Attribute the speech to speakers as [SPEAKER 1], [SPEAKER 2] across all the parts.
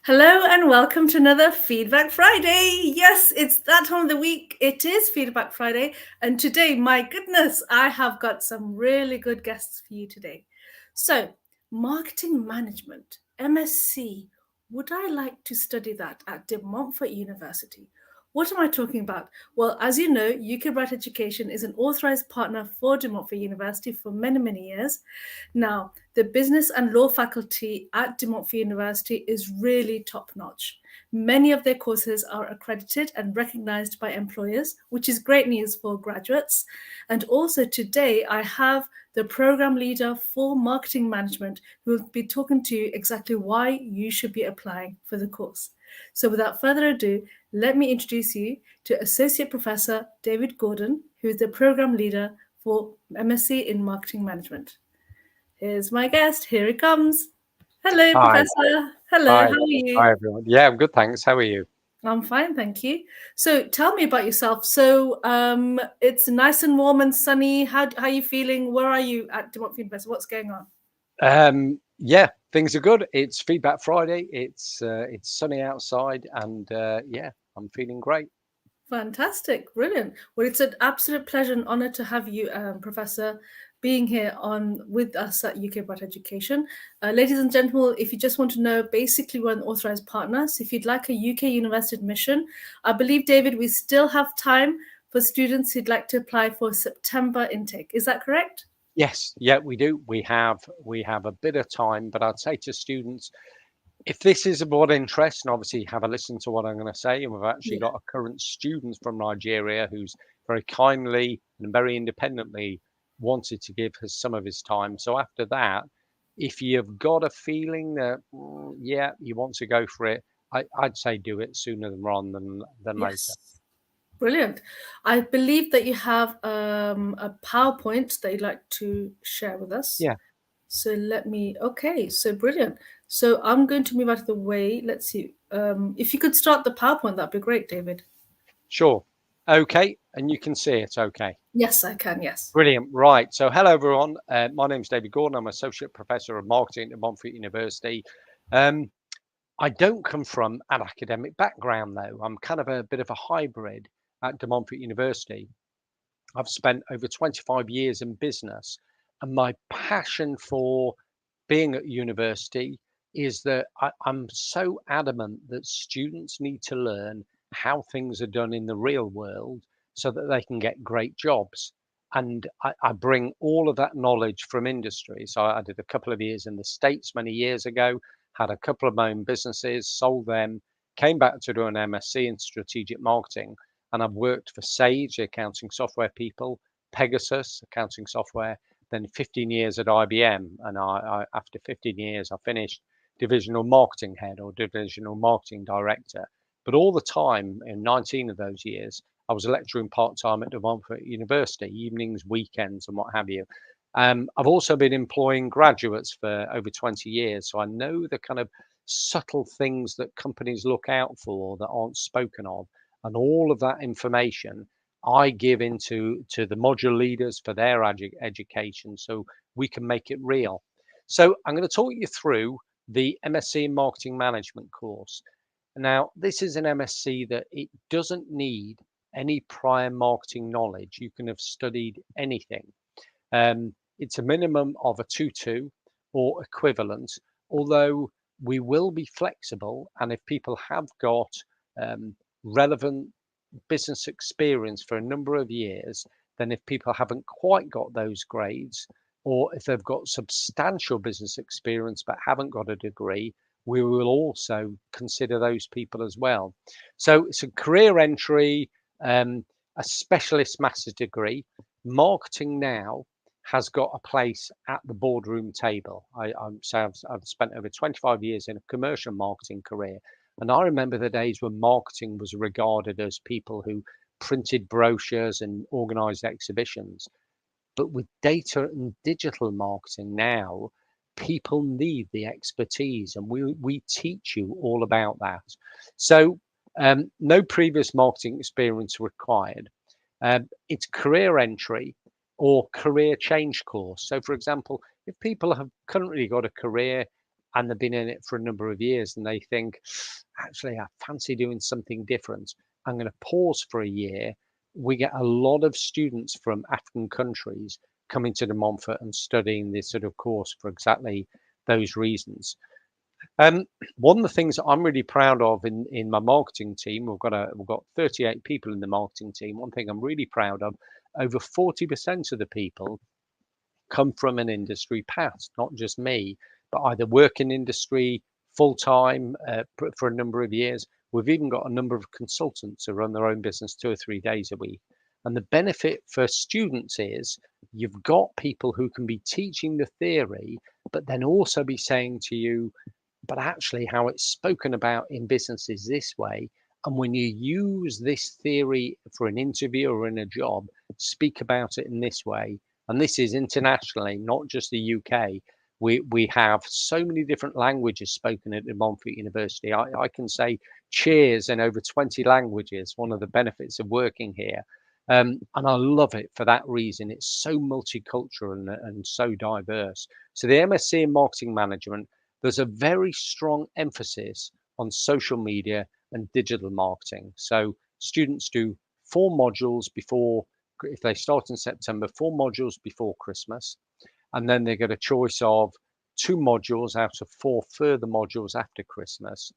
[SPEAKER 1] Hello and welcome to another Feedback Friday. Yes, it's that time of the week. It is Feedback Friday. And today, my goodness, I have got some really good guests for you today. So, marketing management, MSc. Would I like to study that at De Montfort University? What am I talking about? Well, as you know, UK Bright Education is an authorized partner for De Montfort University for many, many years. Now, the business and law faculty at De Montfort University is really top notch. Many of their courses are accredited and recognized by employers, which is great news for graduates. And also today, I have the program leader for marketing management who will be talking to you exactly why you should be applying for the course. So without further ado, let me introduce you to Associate Professor David Gordan, who is the program leader for MSc in Marketing Management. Here's my guest. Here he comes. Hello,
[SPEAKER 2] Hi,
[SPEAKER 1] Professor. Hello,
[SPEAKER 2] hi,
[SPEAKER 1] how are
[SPEAKER 2] hi
[SPEAKER 1] you?
[SPEAKER 2] everyone. Yeah, I'm good, thanks. How are you?
[SPEAKER 1] I'm fine, thank you. So tell me about yourself. So it's nice and warm and sunny. How are you feeling? Where are you at De Montfort University? What's going on?
[SPEAKER 2] Yeah, things are good. It's Feedback Friday. It's sunny outside, and yeah, I'm feeling great.
[SPEAKER 1] Fantastic, brilliant. Well, it's an absolute pleasure and honor to have you, Professor, being here on with us at UK Bright Education. Ladies and gentlemen, if you just want to know, basically we're an authorized partner. So if you'd like a UK university admission, I believe, David, we still have time for students who'd like to apply for September intake. Is that correct?
[SPEAKER 2] Yes, yeah, we do. We have a bit of time, but I'd say to students, if this is of what interest, and obviously have a listen to what I'm going to say, and we've actually
[SPEAKER 1] Yeah.
[SPEAKER 2] got a current student from Nigeria who's very kindly and very independently wanted to give us some of his time. So after that, if you've got a feeling that yeah, you want to go for it, I'd say do it sooner than rather than later.
[SPEAKER 1] Yes. Brilliant. I believe that you have a PowerPoint that you'd like to share with us.
[SPEAKER 2] Yeah,
[SPEAKER 1] So okay, so brilliant. So I'm going to move out of the way. Let's see. If you could start the PowerPoint, that'd be great, David.
[SPEAKER 2] sure. Okay, and you can see it. Okay.
[SPEAKER 1] Yes, I can. Yes.
[SPEAKER 2] Brilliant. Right. So, hello everyone. My name's David Gordan. I'm Associate Professor of Marketing at Montfort University. Um, I don't come from an academic background, though. I'm kind of a bit of a hybrid at De Montfort University. I've spent over 25 years in business, and my passion for being at university is that I'm so adamant that students need to learn how things are done in the real world so that they can get great jobs. And I bring all of that knowledge from industry. So I did a couple of years in the States many years ago, had a couple of my own businesses, sold them, came back to do an MSc in strategic marketing. And I've worked for Sage, the accounting software people, Pegasus, accounting software, then 15 years at IBM. And after 15 years, I finished divisional marketing head or divisional marketing director. But all the time, in 19 of those years, I was lecturing part time at De Montfort University, evenings, weekends, and what have you. I've also been employing graduates for over 20 years. So I know the kind of subtle things that companies look out for that aren't spoken of. And all of that information I give into the module leaders for their education so we can make it real. So I'm going to talk you through the MSc in Marketing Management course. Now, this is an MSc that it doesn't need any prior marketing knowledge. You can have studied anything. It's a minimum of a 2-2 or equivalent, although we will be flexible. And if people have got relevant business experience for a number of years, then if people haven't quite got those grades, or if they've got substantial business experience but haven't got a degree, we will also consider those people as well. So it's a career entry, a specialist master's degree. Marketing now has got a place at the boardroom table. I've spent over 25 years in a commercial marketing career, and I remember the days when marketing was regarded as people who printed brochures and organized exhibitions. But with data and digital marketing now, people need the expertise, and we teach you all about that. So, no previous marketing experience required. It's career entry or career change course. So, for example, if people have currently got a career and they've been in it for a number of years and they think, actually, I fancy doing something different. I'm going to pause for a year. We get a lot of students from African countries coming to the Montfort and studying this sort of course for exactly those reasons. One of the things that I'm really proud of in my marketing team, we've got 38 people in the marketing team. One thing I'm really proud of, over 40% of the people come from an industry past, not just me, but either work in industry full time for a number of years. We've even got a number of consultants who run their own business 2 or 3 days a week. And the benefit for students is you've got people who can be teaching the theory, but then also be saying to you, but actually how it's spoken about in business is this way. And when you use this theory for an interview or in a job, speak about it in this way. And this is internationally, not just the UK. We have so many different languages spoken at the Montfort University. I can say cheers in over 20 languages, one of the benefits of working here. And I love it for that reason. It's so multicultural and so diverse. So the MSc in Marketing Management, there's a very strong emphasis on social media and digital marketing. So students do 4 modules before, if they start in September, 4 modules before Christmas, and then they get a choice of 2 modules out of 4 further modules after Christmas.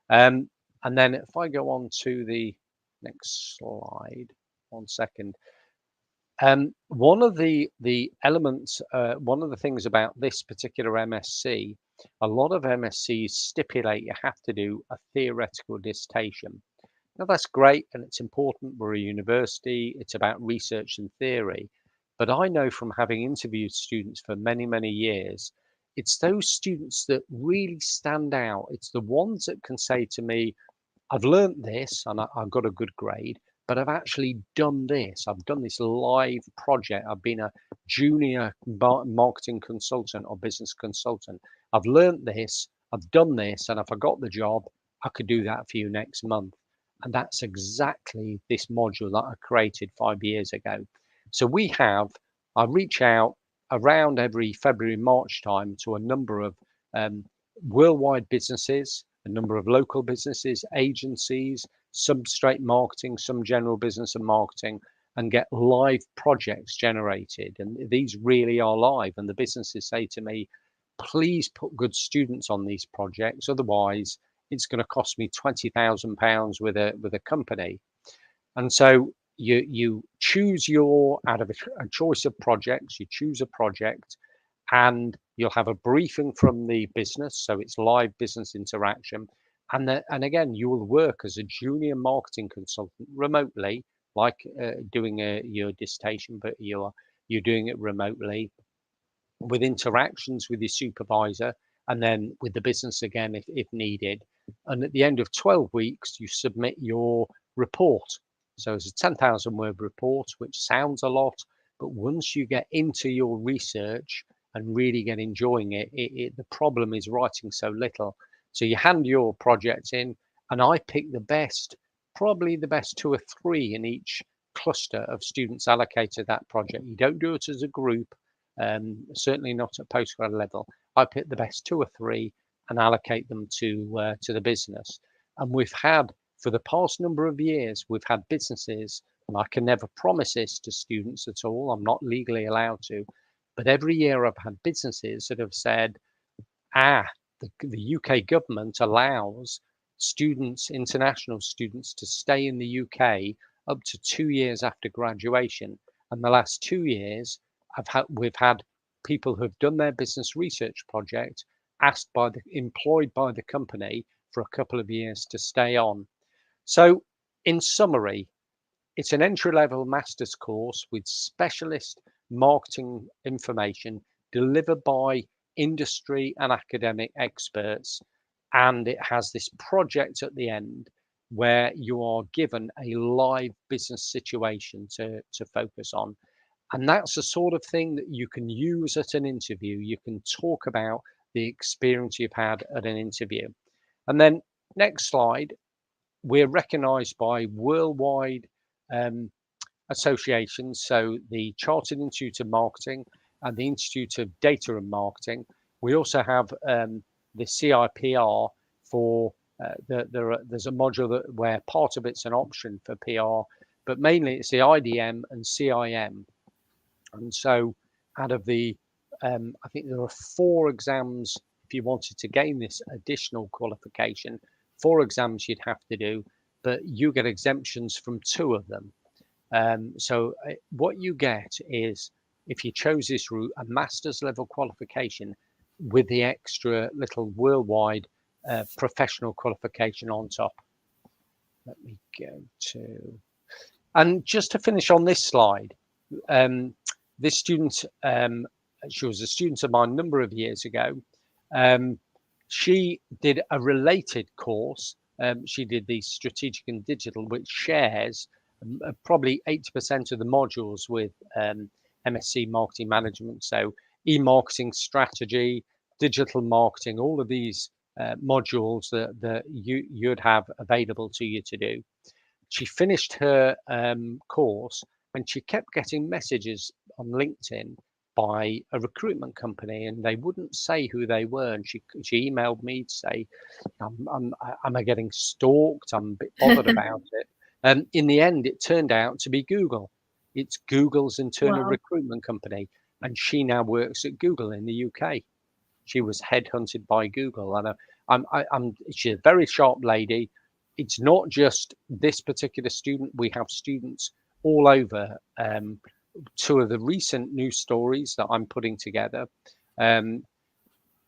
[SPEAKER 2] And then if I go on to the next slide, 1 second. One of the elements, one of the things about this particular MSc, a lot of MScs stipulate you have to do a theoretical dissertation. Now that's great and it's important. We're a university. It's about research and theory. But I know from having interviewed students for many, many years, it's those students that really stand out. It's the ones that can say to me, I've learned this and I've got a good grade, but I've actually done this. I've done this live project. I've been a junior marketing consultant or business consultant. I've learned this, I've done this, and if I got the job, I could do that for you next month. And that's exactly this module that I created 5 years ago. So I reach out around every February, March time to a number of worldwide businesses, a number of local businesses, agencies, some straight marketing, some general business and marketing, and get live projects generated. And these really are live. And the businesses say to me, please put good students on these projects. Otherwise, it's going to cost me £20,000 with a company. And so you choose out of a choice of projects, you choose a project, and you'll have a briefing from the business, so it's live business interaction. And again, you will work as a junior marketing consultant remotely, like doing your dissertation, but you're doing it remotely with interactions with your supervisor and then with the business again if needed. And at the end of 12 weeks, you submit your report. So it's a 10,000 word report, which sounds a lot, but once you get into your research and really get enjoying it, the problem is writing so little. So you hand your project in, and I pick the best, probably the best 2 or 3 in each cluster of students allocated that project. You don't do it as a group, certainly not at postgrad level. I pick the best 2 or 3 and allocate them to the business. And we've had, for the past number of years, we've had businesses, and I can never promise this to students at all. I'm not legally allowed to, but every year I've had businesses that have said, the UK government allows students, international students, to stay in the UK up to 2 years after graduation. And the last 2 years, we've had people who've done their business research project employed by the company for a couple of years to stay on. So, in summary, it's an entry-level master's course with specialist marketing information delivered by industry and academic experts. And it has this project at the end where you are given a live business situation to focus on. And that's the sort of thing that you can use at an interview. You can talk about the experience you've had at an interview. And then next slide, we're recognized by worldwide associations. So the Chartered Institute of Marketing and the Institute of Data and Marketing. We also have the CIPR for there's a module where part of it's an option for PR, but mainly it's the IDM and CIM. And so out of the, I think there are 4 exams if you wanted to gain this additional qualification, 4 exams you'd have to do, but you get exemptions from 2 of them. So what you get is, if you chose this route, a master's level qualification with the extra little worldwide professional qualification on top. Let me go to, and just to finish on this slide, this student, she was a student of mine a number of years ago. She did a related course. She did the strategic and digital, which shares probably 80% of the modules with MSc Marketing Management. So e-marketing strategy, digital marketing, all of these modules that you'd have available to you to do. She finished her course and she kept getting messages on LinkedIn by a recruitment company, and they wouldn't say who they were. And she emailed me to say, am I getting stalked? I'm a bit bothered about it. And in the end, it turned out to be Google. It's Google's internal recruitment company, and she now works at Google in the UK. She was headhunted by Google, and she's a very sharp lady. It's not just this particular student. We have students all over. 2 of the recent news stories that I'm putting together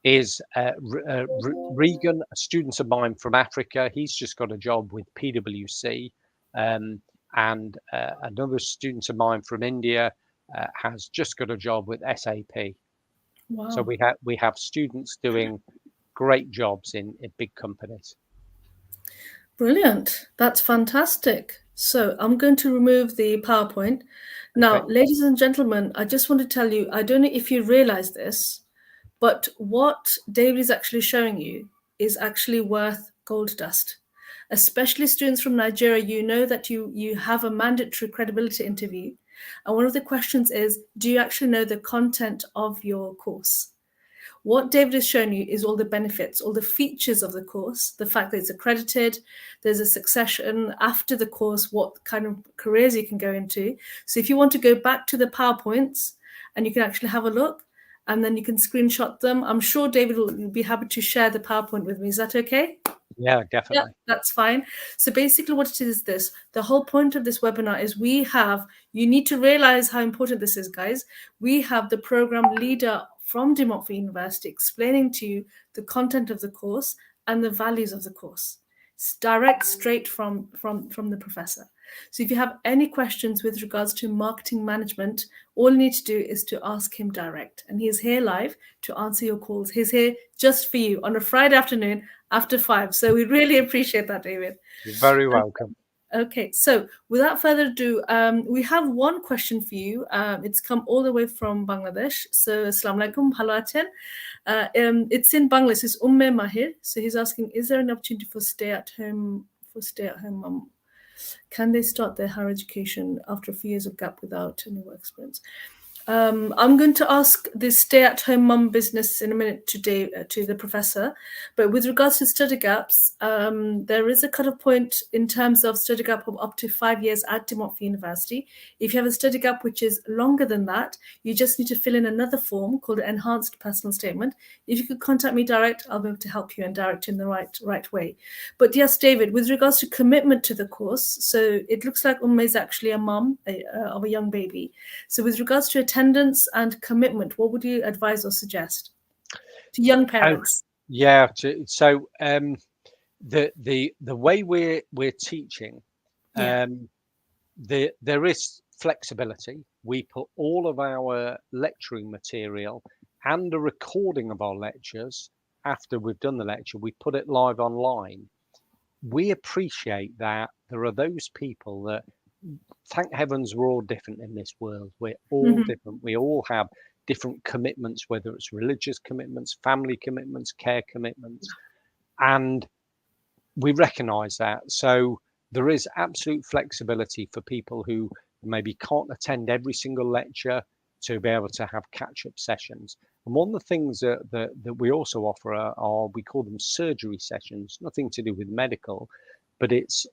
[SPEAKER 2] is Regan, a student of mine from Africa. He's just got a job with PwC, and another student of mine from India has just got a job with SAP. Wow. So we have students doing great jobs in big companies.
[SPEAKER 1] Brilliant. That's fantastic. So I'm going to remove the PowerPoint. Now, ladies and gentlemen, I just want to tell you, I don't know if you realize this, but what David is actually showing you is actually worth gold dust. Especially students from Nigeria, you know that you have a mandatory credibility interview. And one of the questions is, do you actually know the content of your course? What David has shown you is all the benefits, all the features of the course, the fact that it's accredited, there's a succession after the course, what kind of careers you can go into. So if you want to go back to the PowerPoints and you can actually have a look, and then you can screenshot them. I'm sure David will be happy to share the PowerPoint with me. Is that okay?
[SPEAKER 2] Yeah, definitely.
[SPEAKER 1] Yeah, that's fine. So basically what it is this, the whole point of this webinar is you need to realize how important this is, guys. We have the program leader from Montfort University explaining to you the content of the course and the values of the course. It's direct, straight from the professor. So if you have any questions with regards to marketing management, all you need to do is to ask him direct. And he's here live to answer your calls. He's here just for you on a Friday afternoon after 5. So we really appreciate that, David.
[SPEAKER 2] You're very welcome.
[SPEAKER 1] Okay, so without further ado, we have one question for you. It's come all the way from Bangladesh. So, Assalamu alaikum, bhalo achen. It's in Bangladesh. It's Umme Mahir. So he's asking, is there an opportunity for stay-at-home mom? Can they start their higher education after a few years of gap without any work experience? I'm going to ask this stay-at-home mum business in a minute today to the professor, but with regards to study gaps, there is a cut-off point in terms of study gap of up to 5 years at Montfort University. If you have a study gap which is longer than that, you just need to fill in another form called an enhanced personal statement. If you could contact me direct, I'll be able to help you and direct you in the right way. But yes, David, with regards to commitment to the course, so it looks like Umme is actually a mum of a young baby. So with regards to attendance and commitment, what would you advise or suggest to young parents?
[SPEAKER 2] So the way we're teaching, there is flexibility. We put all of our lecturing material and a recording of our lectures after we've done the lecture. We put it live online. We appreciate that there are those people that, thank heavens, we're all different in this world. We're all different. We all have different commitments, whether it's religious commitments, family commitments, care commitments, and we recognize that. So there is absolute flexibility for people who maybe can't attend every single lecture to be able to have catch-up sessions. And one of the things that we also offer are, we call them surgery sessions, nothing to do with medical, but it's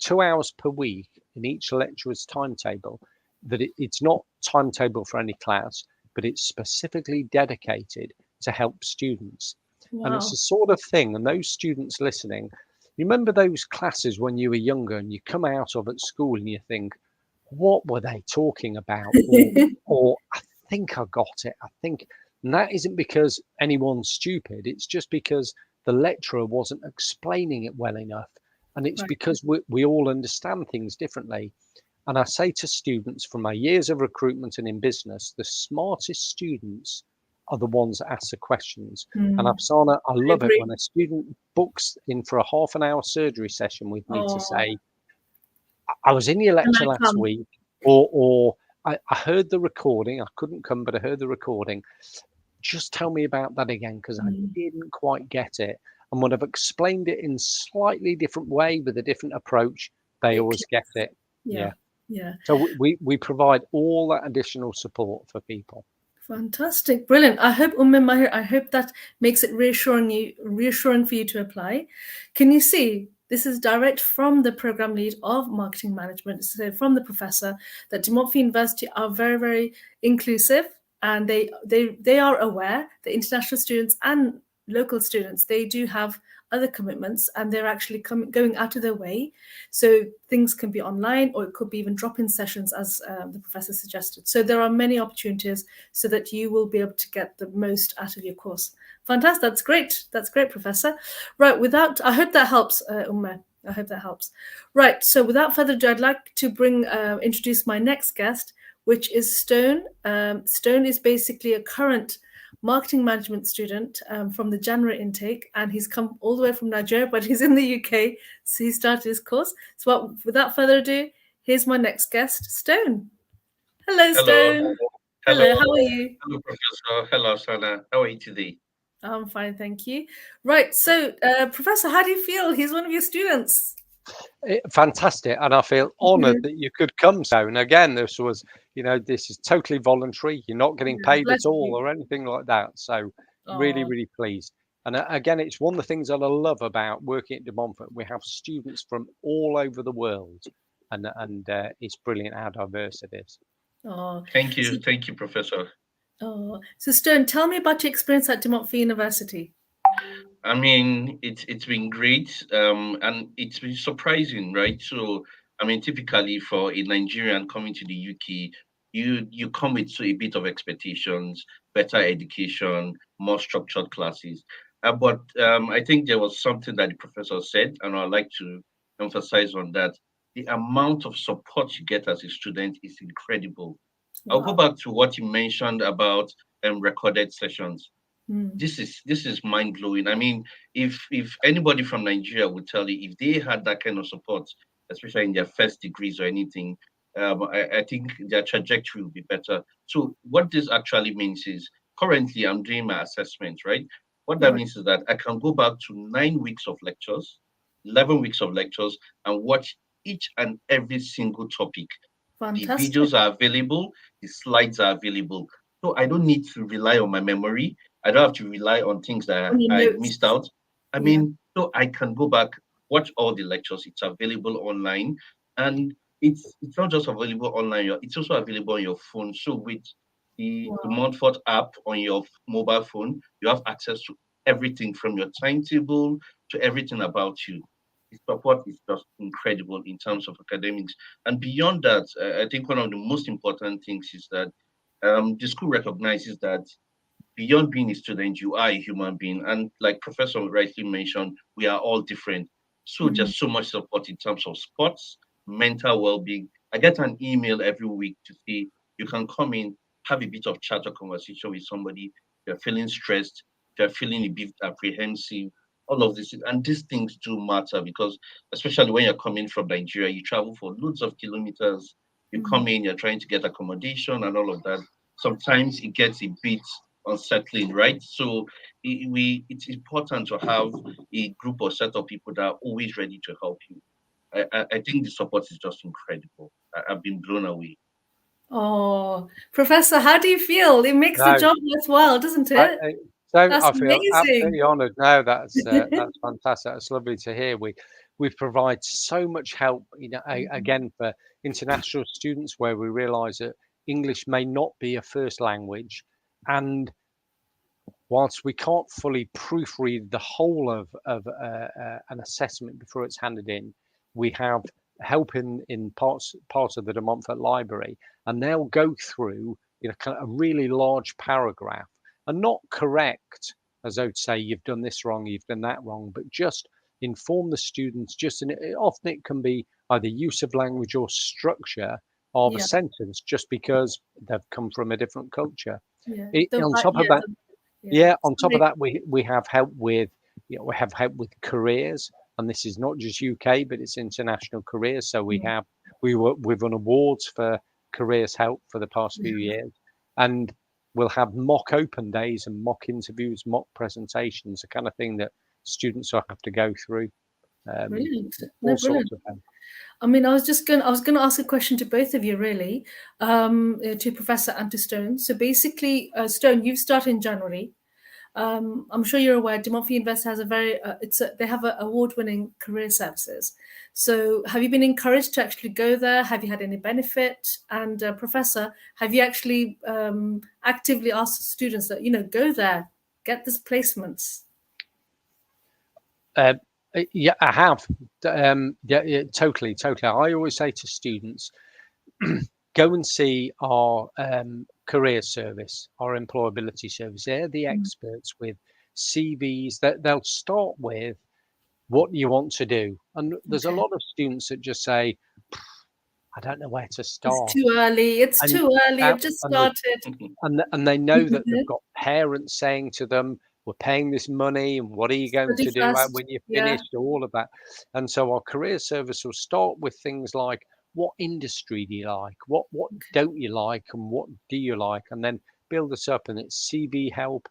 [SPEAKER 2] 2 hours per week in each lecturer's timetable, that it's not timetable for any class, but it's specifically dedicated to help students. And it's
[SPEAKER 1] Wow.
[SPEAKER 2] the sort of thing, and those students listening, you remember those classes when you were younger and you come out of at school and you think, what were they talking about? Or I think I got it. I think, and that isn't because anyone's stupid. It's just because the lecturer wasn't explaining it well enough. And it's
[SPEAKER 1] Right.
[SPEAKER 2] because we all understand things differently. And I say to students from my years of recruitment and in business, the smartest students are the ones that ask the questions. And
[SPEAKER 1] Mm,
[SPEAKER 2] Afsana, I
[SPEAKER 1] I
[SPEAKER 2] love it
[SPEAKER 1] agree.
[SPEAKER 2] when a student books in for a half an hour surgery session with me to
[SPEAKER 1] Oh,
[SPEAKER 2] say, I was in your
[SPEAKER 1] can I
[SPEAKER 2] lecture last
[SPEAKER 1] come?
[SPEAKER 2] week, or I heard the recording. I couldn't come, but I heard the recording. Just tell me about that again, because I
[SPEAKER 1] Mm,
[SPEAKER 2] didn't quite get it. And when I've explained it in slightly different way with a different approach, they
[SPEAKER 1] it
[SPEAKER 2] always get
[SPEAKER 1] clicks.
[SPEAKER 2] it.
[SPEAKER 1] Yeah.
[SPEAKER 2] Yeah.
[SPEAKER 1] Yeah.
[SPEAKER 2] So we provide all that additional support for people.
[SPEAKER 1] Fantastic, brilliant. I hope Mahir, I hope that makes it reassuring for you to apply. Can you see this is direct from the program lead of marketing management, so from the professor, that De Montfort University are very, very inclusive, and they are aware that international students and local students, they do have other commitments, and they're actually going out of their way. So things can be online, or it could be even drop-in sessions, as the professor suggested. So there are many opportunities so that you will be able to get the most out of your course. Fantastic. That's great. That's great, Professor. Right. I hope that helps, Umme. I hope that helps. Right. So without further ado, I'd like to introduce my next guest, which is Stone. Stone is basically a current marketing management student from the January intake, and he's come all the way from Nigeria, but he's in the UK, so he started his course. So without further ado, here's my next guest, Stone. Hello,
[SPEAKER 3] Hello,
[SPEAKER 1] Stone.
[SPEAKER 3] hello,
[SPEAKER 1] Hello, how are you?
[SPEAKER 3] hello, Professor. Hello, Sana. How are you today?
[SPEAKER 1] I'm fine, thank you. Right, so Professor, how do you feel? He's one of your students.
[SPEAKER 2] Fantastic, and I feel honoured
[SPEAKER 1] Yeah,
[SPEAKER 2] that you could come. So, and again, this was, this is totally voluntary. You're not getting paid
[SPEAKER 1] bless
[SPEAKER 2] at all
[SPEAKER 1] you.
[SPEAKER 2] or anything like that. So, really,
[SPEAKER 1] Oh,
[SPEAKER 2] really pleased. And again, it's one of the things that I love about working at De Montfort. We have students from all over the world, and it's brilliant how diverse it is.
[SPEAKER 1] oh, so,
[SPEAKER 3] Thank you, Professor.
[SPEAKER 1] so Stone, tell me about your experience at De Montfort University.
[SPEAKER 3] I mean, it's been great, and it's been surprising, right? So, I mean, typically for a Nigerian coming to the UK, you come with a bit of expectations, better education, more structured classes. But I think there was something that the professor said, and I'd like to emphasize on that. The amount of support you get as a student is incredible. I'll go
[SPEAKER 1] Wow.
[SPEAKER 3] back to what you mentioned about recorded sessions.
[SPEAKER 1] Mm,
[SPEAKER 3] This is mind blowing. I mean, if anybody from Nigeria would tell you if they had that kind of support, especially in their first degrees or anything, I think their trajectory will be better. So what this actually means is currently I'm doing my assessment, right? What that
[SPEAKER 1] right.
[SPEAKER 3] means is that I can go back to 9 weeks of lectures, 11 weeks of lectures, and watch each and every single topic. The
[SPEAKER 1] Fantastic.
[SPEAKER 3] videos are available, the slides are available. So I don't need to rely on my memory. I don't have to rely on things that
[SPEAKER 1] On your
[SPEAKER 3] I
[SPEAKER 1] notes.
[SPEAKER 3] missed out. I
[SPEAKER 1] Yeah.
[SPEAKER 3] mean, so I can go back, watch all the lectures. It's available online. And it's not just available online, it's also available on your phone. So with the
[SPEAKER 1] Wow.
[SPEAKER 3] Montfort app on your mobile phone, you have access to everything from your timetable to everything about you. The support is just incredible in terms of academics. And beyond that, I think one of the most important things is that the school recognizes that beyond being a student, you are a human being. And like Professor rightly mentioned, we are all different. So
[SPEAKER 1] Mm,
[SPEAKER 3] just so much support in terms of sports, mental well-being. I get an email every week to say you can come in, have a bit of chat or conversation with somebody. You're feeling stressed, you're feeling a bit apprehensive, all of this. And these things do matter because especially when you're coming from Nigeria, you travel for loads of kilometers. You
[SPEAKER 1] mm.
[SPEAKER 3] come in, you're trying to get accommodation and all of that. Sometimes it gets a bit unsettling, right? So it's important to have a group or set of people that are always ready to help you. I think the support is just incredible. I've been blown away.
[SPEAKER 1] Oh, Professor, how do you feel? It makes the
[SPEAKER 2] No,
[SPEAKER 1] job worthwhile, doesn't
[SPEAKER 2] I,
[SPEAKER 1] it?
[SPEAKER 2] I don't.
[SPEAKER 1] That's
[SPEAKER 2] I feel
[SPEAKER 1] amazing.
[SPEAKER 2] absolutely honoured. No, that's fantastic. That's lovely to hear. We provide so much help. Again for international students where we realise that English may not be a first language, and whilst we can't fully proofread the whole of an assessment before it's handed in, we have help in parts of the De Montfort Library, and they'll go through kind of a really large paragraph and not correct as though to say you've done this wrong, you've done that wrong, but just inform the students. Just and often it can be either use of language or structure of a
[SPEAKER 1] Yeah,
[SPEAKER 2] sentence, just because they've come from a different culture.
[SPEAKER 1] yeah.
[SPEAKER 2] On top of that,
[SPEAKER 1] Yeah.
[SPEAKER 2] yeah, on top of
[SPEAKER 1] Sorry.
[SPEAKER 2] that, we have help with we have help with careers, and this is not just UK, but it's international careers. So
[SPEAKER 1] Yeah,
[SPEAKER 2] we've won awards for careers help for the past few
[SPEAKER 1] yeah.
[SPEAKER 2] years, and we'll have mock open days and mock interviews, mock presentations, the kind of thing that students will have to go through.
[SPEAKER 1] Brilliant. No,
[SPEAKER 2] All sorts
[SPEAKER 1] brilliant.
[SPEAKER 2] of them.
[SPEAKER 1] I mean, I was gonna ask a question to both of you, really, to Professor and to Stone. So basically, Stone, you've started in January. I'm sure you're aware, De Montfort University has a very, they have award-winning career services. So have you been encouraged to actually go there? Have you had any benefit? And Professor, have you actually actively asked students that, go there, get these placements?
[SPEAKER 2] Yeah, I have. Yeah, totally. I always say to students, go and see our career service, our employability service. They're the experts with CVs. That they'll start with what you want to do, and there's a
[SPEAKER 1] Okay.
[SPEAKER 2] lot of students that just say, "I don't know where to
[SPEAKER 1] It's
[SPEAKER 2] start,"
[SPEAKER 1] too early. It's
[SPEAKER 2] and
[SPEAKER 1] too early.
[SPEAKER 2] that,
[SPEAKER 1] I've just
[SPEAKER 2] and
[SPEAKER 1] started.
[SPEAKER 2] and they know that they've got parents saying to them, "We're paying this money, and what are you going
[SPEAKER 1] Study
[SPEAKER 2] to do
[SPEAKER 1] first.
[SPEAKER 2] when you're
[SPEAKER 1] Yeah.
[SPEAKER 2] finished?" All of that, and so our career service will start with things like, "What industry do you like? What don't you like, and what do you like?" And then build this up, and it's CV help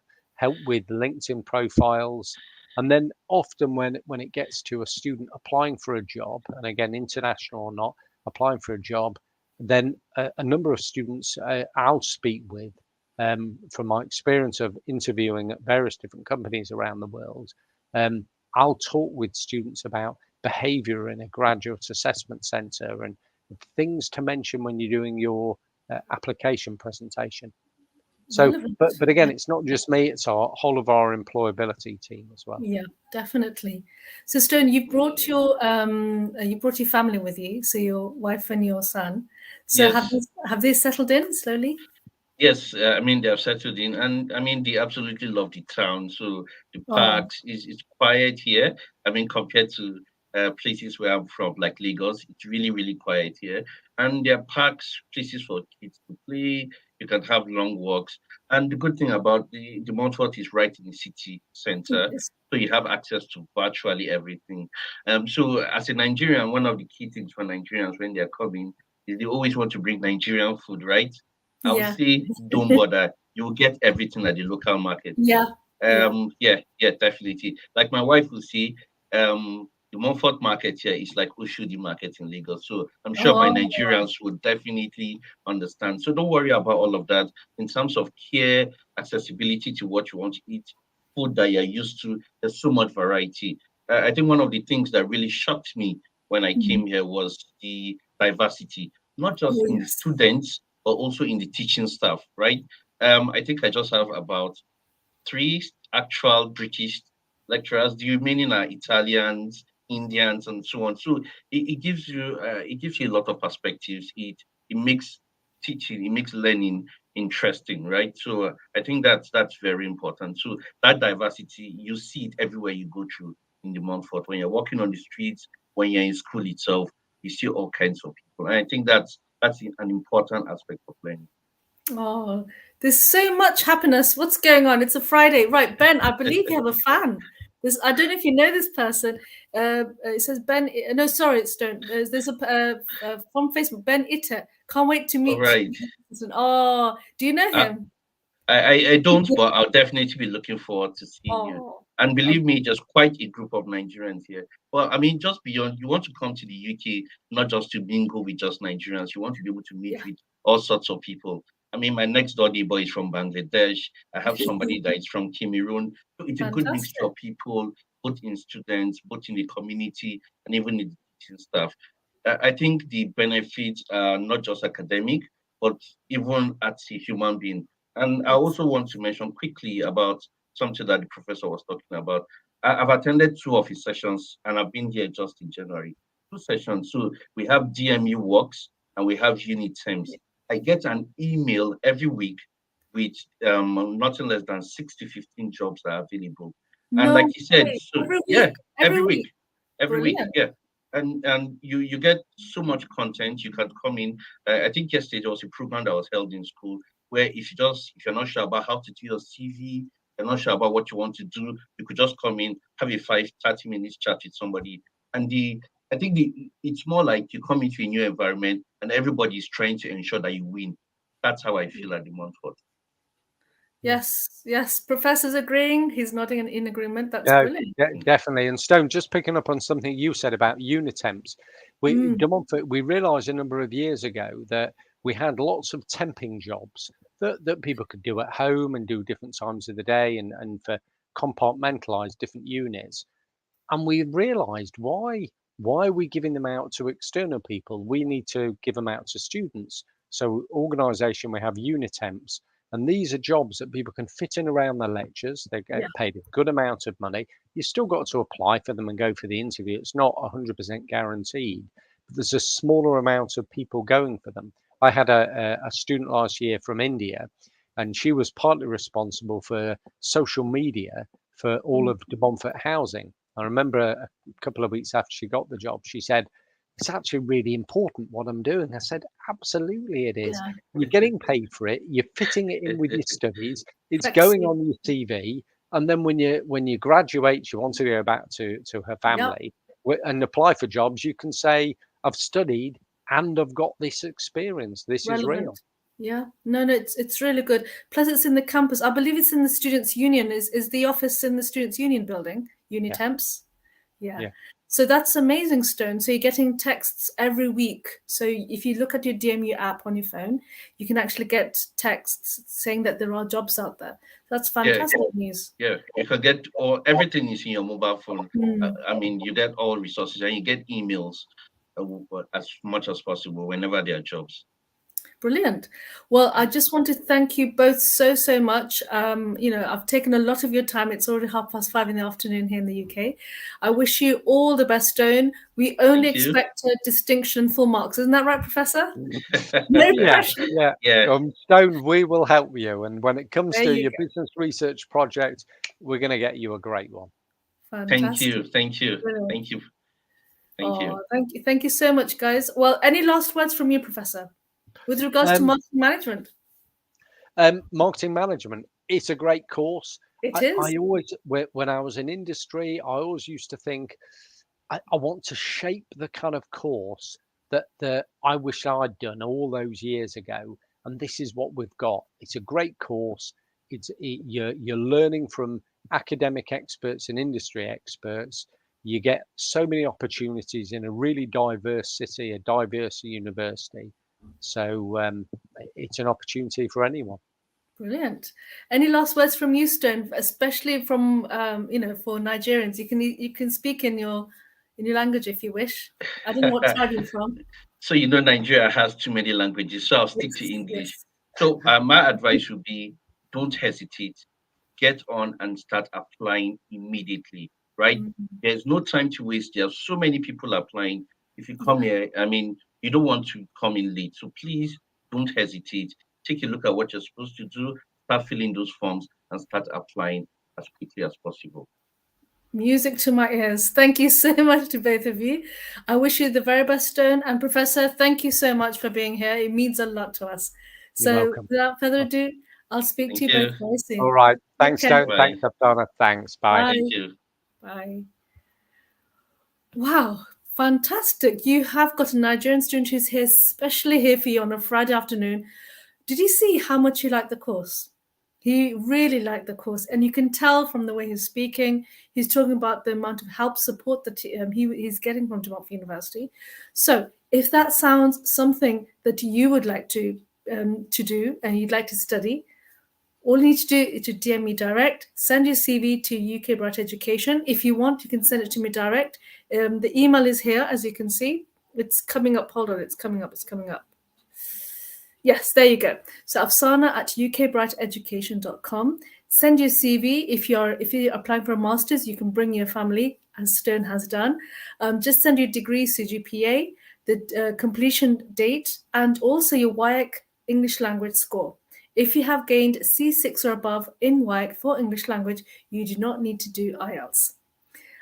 [SPEAKER 2] with LinkedIn profiles, and then often when it gets to a student applying for a job, and again international or not, applying for a job, then a number of students I'll speak with, from my experience of interviewing at various different companies around the world, I'll talk with students about behavior in a graduate assessment center and things to mention when you're doing your application presentation. So,
[SPEAKER 1] Relevant.
[SPEAKER 2] but again,
[SPEAKER 1] Yeah.
[SPEAKER 2] it's not just me; it's our whole of our employability team as well.
[SPEAKER 1] Yeah, definitely. So Stone, you brought your family with you, so your wife and your son. So
[SPEAKER 3] Yes.
[SPEAKER 1] have they settled in slowly?
[SPEAKER 3] Yes, I mean they have settled in, and I mean they absolutely love the town. So the
[SPEAKER 1] Oh,
[SPEAKER 3] parks is quiet here. I mean compared to places where I'm from, like Lagos, it's really quiet here. And there are parks, places for kids to play. You can have long walks. And the good thing about the Montfort is right in the city center,
[SPEAKER 1] yes.
[SPEAKER 3] so you have access to virtually everything. So as a Nigerian, one of the key things for Nigerians when they're coming is they always want to bring Nigerian food, right? I would
[SPEAKER 1] Yeah.
[SPEAKER 3] say don't bother. You'll get everything at the local market.
[SPEAKER 1] Yeah. Yeah.
[SPEAKER 3] Yeah, definitely. Like my wife will see, the Montfort market here is like Oshodi market in Lagos. So I'm sure my
[SPEAKER 1] Oh,
[SPEAKER 3] Nigerians would definitely understand. So don't worry about all of that. In terms of care, accessibility to what you want to eat, food that you're used to, there's so much variety. I think one of the things that really shocked me when I
[SPEAKER 1] mhm.
[SPEAKER 3] came here was the diversity, not just
[SPEAKER 1] Oh,
[SPEAKER 3] in the
[SPEAKER 1] yes.
[SPEAKER 3] students, but also in the teaching staff, right? I think I just have about three actual British lecturers. The remaining are Italians, Indians, and so on. So it gives you a lot of perspectives. It makes teaching, it makes learning interesting, right? So I think that's very important. So that diversity, you see it everywhere you go through in the Montfort. When you're walking on the streets, when you're in school itself, you see all kinds of people, and I think that's an important aspect of learning.
[SPEAKER 1] Oh, there's so much happiness. What's going on? It's a Friday. Right, Ben, I believe you have a fan. I don't know if you know this person. It says Ben. No, sorry, it's don't. There's from Facebook, Ben Itter. Can't wait to
[SPEAKER 3] All
[SPEAKER 1] meet
[SPEAKER 3] right.
[SPEAKER 1] you. Oh, do you know
[SPEAKER 3] Uh,
[SPEAKER 1] him?
[SPEAKER 3] I don't, but I'll definitely be looking forward to seeing you.
[SPEAKER 1] Oh,
[SPEAKER 3] And
[SPEAKER 1] um,
[SPEAKER 3] believe me, there's quite a group of Nigerians here. Well, I mean, just beyond, you want to come to the UK, not just to mingle with just Nigerians. You want to be able to meet
[SPEAKER 1] yeah,
[SPEAKER 3] with all sorts of people. I mean, my next door neighbor is from Bangladesh. I have somebody that is from Cameroon. So it's a good mixture of people, both in students, both in the community, and even in the teaching staff. I think the benefits are not just academic, but even as a human being. And I also want to mention quickly about something that the professor was talking about. I've attended 2 of his sessions, and I've been here just in January. 2 sessions. So we have DMU works and we have unit Temps. I get an email every week with nothing less than 6 to 15 jobs that are available. And
[SPEAKER 1] No
[SPEAKER 3] like you said,
[SPEAKER 1] way.
[SPEAKER 3] so
[SPEAKER 1] Every
[SPEAKER 3] yeah,
[SPEAKER 1] week.
[SPEAKER 3] every week, every week,
[SPEAKER 1] Brilliant.
[SPEAKER 3] yeah. And you get so much content. You can come in. I think yesterday there was a program that was held in school where if you're not sure about how to do your CV, you're not sure about what you want to do, you could just come in, have a 30 minutes chat with somebody. And I think it's more like you come into a new environment and everybody is trying to ensure that you win. That's how I feel at the Montfort.
[SPEAKER 1] Yes, yes. Professor's agreeing. He's nodding in agreement. That's
[SPEAKER 2] Yeah,
[SPEAKER 1] brilliant.
[SPEAKER 2] definitely. And Stone, just picking up on something you said about Unitemps, De Montfort, we realised a number of years ago that we had lots of temping jobs that people could do at home and do different times of the day and for compartmentalised different units. And we realised why are we giving them out to external people? We need to give them out to students. So organisation, we have Unitemps. And these are jobs that people can fit in around their lectures. They get paid a good amount of money. You still got to apply for them and go for the interview. It's not 100% guaranteed, but there's a smaller amount of people going for them. I had a student last year from India, and she was partly responsible for social media for all of De Montfort housing. I remember a couple of weeks after she got the job, she said, it's actually really important what I'm doing. I said, absolutely it is.
[SPEAKER 1] Yeah.
[SPEAKER 2] You're getting paid for it. You're fitting it in with your studies. It's
[SPEAKER 1] Flexi.
[SPEAKER 2] going on your CV. And then when you graduate, you want to go back to her family and apply for jobs, you can say, I've studied and I've got this experience. This
[SPEAKER 1] Relevant.
[SPEAKER 2] is real.
[SPEAKER 1] Yeah. No, it's really good. Plus it's in the campus. I believe it's in the Students' Union. Is the office in the Students' Union building? Unitemps? Yeah. So that's amazing, Stone. So you're getting texts every week. So if you look at your DMU app on your phone, you can actually get texts saying that there are jobs out there. That's fantastic news.
[SPEAKER 3] Yeah, you can get everything is in your mobile phone. I mean, you get all resources and you get emails as much as possible whenever there are jobs.
[SPEAKER 1] Brilliant. Well, I just want to thank you both so much. I've taken a lot of your time. It's already 5:30 in the afternoon here in the UK. I wish you all the best, Stone. We only expect a distinction, full marks. Isn't that right, Professor? No pressure.
[SPEAKER 3] Yeah.
[SPEAKER 2] Stone, we will help you. And when it comes to your business research project, we're going to get you a great one.
[SPEAKER 1] Fantastic.
[SPEAKER 3] Thank you.
[SPEAKER 1] Thank you so much, guys. Well, any last words from you, Professor? With regards to marketing management?
[SPEAKER 2] Marketing management, it's a great course.
[SPEAKER 1] It is.
[SPEAKER 2] I always, when I was in industry, I always used to think, I want to shape the kind of course that I wish I'd done all those years ago. And this is what we've got. It's a great course. You're learning from academic experts and industry experts. You get so many opportunities in a really diverse city, a diverse university. So it's an opportunity for anyone.
[SPEAKER 1] Brilliant. Any last words from you, Stone, especially from for Nigerians? You can speak in your language if you wish. I don't know what tribe you're from.
[SPEAKER 3] So Nigeria has too many languages, so I'll stick to English. Yes. So my advice would be, don't hesitate. Get on and start applying immediately. Right? There's no time to waste. There are so many people applying. If you come here, I mean, you don't want to come in late. So please don't hesitate. Take a look at what you're supposed to do, start filling those forms, and start applying as quickly as possible.
[SPEAKER 1] Music to my ears. Thank you so much to both of you. I wish you the very best, Stone. And Professor, thank you so much for being here. It means a lot to us. So without further ado, I'll speak to you both very soon.
[SPEAKER 2] All right. Thanks, Stone. Thanks, Aptana. Thanks. Bye.
[SPEAKER 3] Thank you.
[SPEAKER 1] Bye. Wow. Fantastic. You have got a Nigerian student who's here, especially here for you on a Friday afternoon. Did you see how much he liked the course? He really liked the course. And you can tell from the way he's speaking, he's talking about the amount of help, support that he's getting from Montfort University. So if that sounds something that you would like to to do and you'd like to study, all you need to do is to DM me direct, send your CV to UK Bright Education. If you want, you can send it to me direct. The email is here, as you can see. It's coming up. Hold on, it's coming up. Yes, there you go. So Afsana at ukbrighteducation.com. Send your CV. If you're applying for a master's, you can bring your family, as Stern has done. Just send your degree, CGPA, the completion date, and also your WIAC English language score. If you have gained C6 or above in WIAC for English language, you do not need to do IELTS.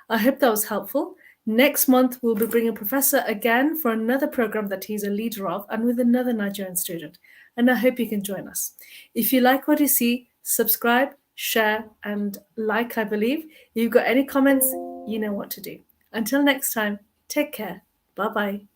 [SPEAKER 1] I hope that was helpful. Next month, we'll be bringing Professor again for another program that he's a leader of and with another Nigerian student. And I hope you can join us. If you like what you see, subscribe, share, and like, I believe. If you've got any comments, you know what to do. Until next time, take care. Bye-bye.